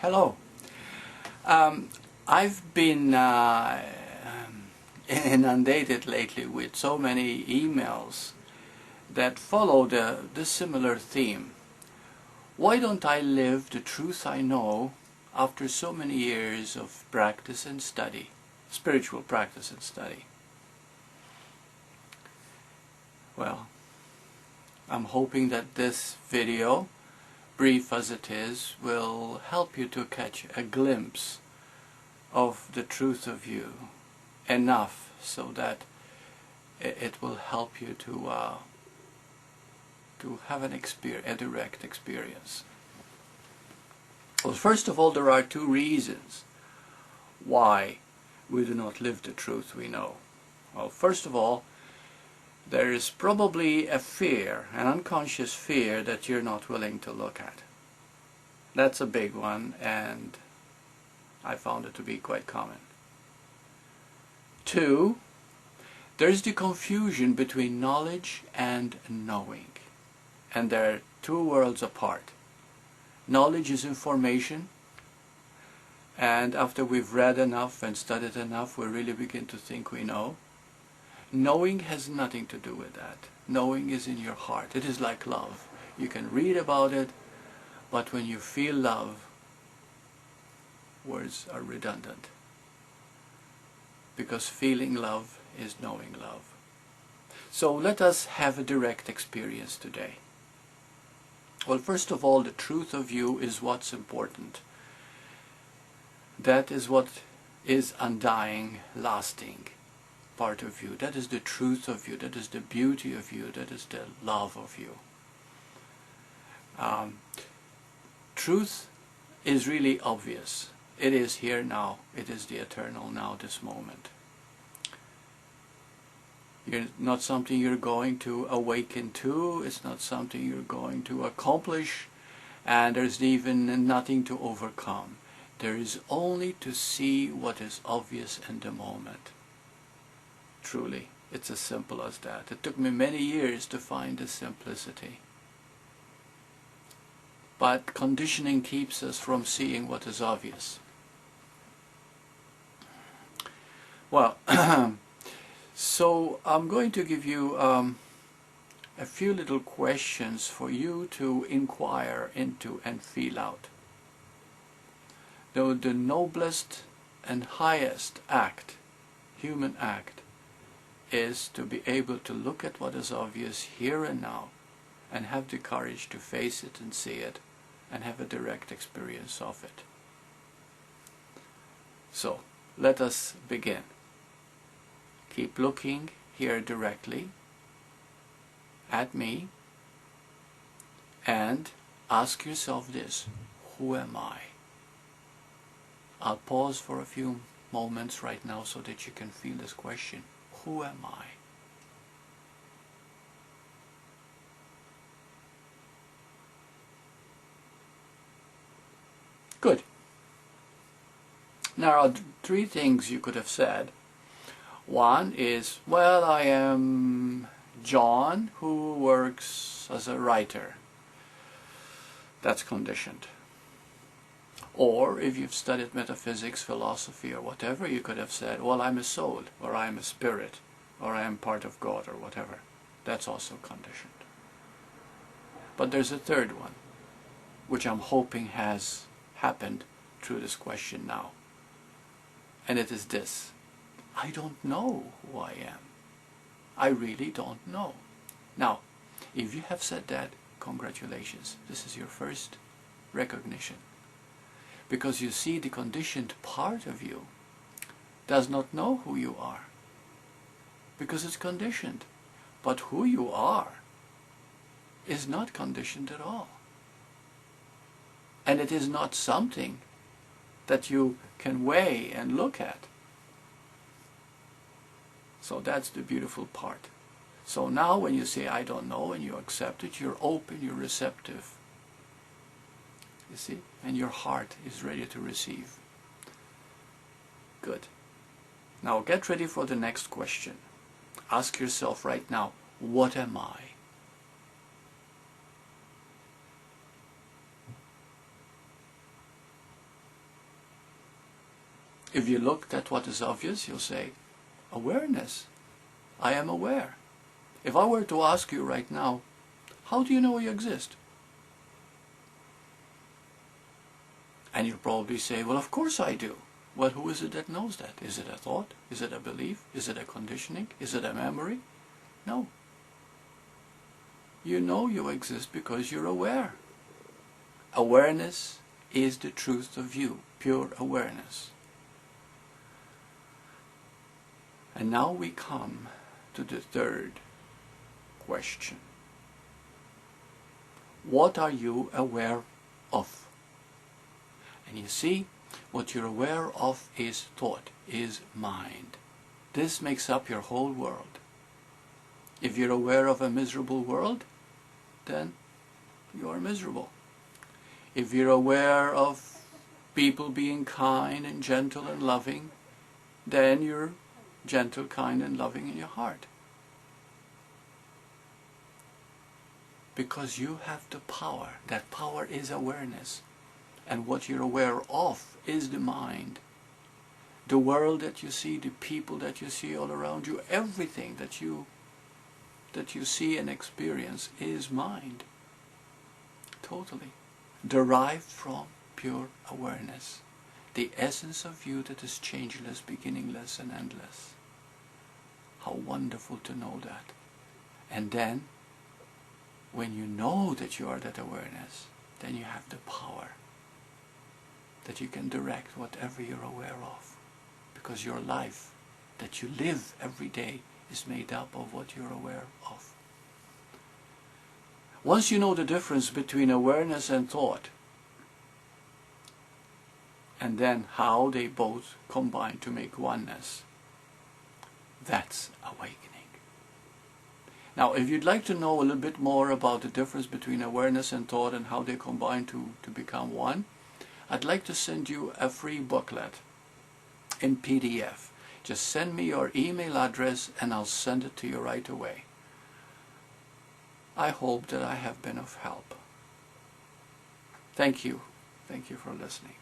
Hello. I've been inundated lately with so many emails that follow the similar theme. Why don't I live the truth I know after so many years of practice and study, spiritual practice and study? Well, I'm hoping that this video, brief as it is, will help you to catch a glimpse of the truth of you enough so that it will help you to have a direct experience. Well, first of all, there are two reasons why we do not live the truth we know. Well, first of all, there is probably a fear, an unconscious fear that you're not willing to look at. That's a big one, and I found it to be quite common. Two, there's the confusion between knowledge and knowing. And they're two worlds apart. Knowledge is information, and after we've read enough and studied enough, we really begin to think we know. Knowing has nothing to do with that. Knowing is in your heart. It is like love. You can read about it, but when you feel love, words are redundant. Because feeling love is knowing love. So let us have a direct experience today. Well, first of all, the truth of you is what's important. That is what is undying, lasting part of you. That is the truth of you. That is the beauty of you. That is the love of you. Truth is really obvious. It is here now. It is the eternal now, this moment. You're not something you're going to awaken to. It's not something you're going to accomplish. And there's even nothing to overcome. There is only to see what is obvious in the moment. Truly, it's as simple as that. It took me many years to find the simplicity. But conditioning keeps us from seeing what is obvious. Well, so I'm going to give you a few little questions for you to inquire into and feel out. Though the noblest and highest act, human act, is to be able to look at what is obvious here and now and have the courage to face it and see it and have a direct experience of it. So, let us begin. Keep looking here directly at me and ask yourself this: who am I? I'll pause for a few moments right now so that you can feel this question. Who am I? Good. Now, there are three things you could have said. One is, well, I am John who works as a writer. That's conditioned. Or if you've studied metaphysics, philosophy, or whatever, you could have said, well, I'm a soul, or I'm a spirit, or I am part of God, or whatever. That's also conditioned. But there's a third one, which I'm hoping has happened through this question now. And it is this: I don't know who I am. I really don't know. Now, if you have said that, congratulations. This is your first recognition. Because you see, the conditioned part of you does not know who you are. Because it's conditioned. But who you are is not conditioned at all. And it is not something that you can weigh and look at. So that's the beautiful part. So now when you say, I don't know, and you accept it, you're open, you're receptive. You see? And your heart is ready to receive. Good. Now get ready for the next question. Ask yourself right now, what am I? If you looked at what is obvious, you'll say, awareness. I am aware. If I were to ask you right now, how do you know you exist? And you'll probably say, well, of course I do. Well, who is it that knows that? Is it a thought? Is it a belief? Is it a conditioning? Is it a memory? No. You know you exist because you're aware. Awareness is the truth of you, pure awareness. And now we come to the third question. What are you aware of? And you see, what you're aware of is thought, is mind. This makes up your whole world. If you're aware of a miserable world, then you're miserable. If you're aware of people being kind and gentle and loving, then you're gentle, kind and loving in your heart. Because you have the power. That power is awareness. And what you're aware of is the mind. The world that you see, the people that you see all around you, everything that you see and experience is mind. Totally. Derived from pure awareness. The essence of you that is changeless, beginningless and endless. How wonderful to know that. And then, when you know that you are that awareness, then you have the power that you can direct whatever you're aware of. Because your life that you live every day is made up of what you're aware of. Once you know the difference between awareness and thought, and then how they both combine to make oneness, that's awakening. Now, if you'd like to know a little bit more about the difference between awareness and thought and how they combine to become one, I'd like to send you a free booklet in PDF. Just send me your email address and I'll send it to you right away. I hope that I have been of help. Thank you. Thank you for listening.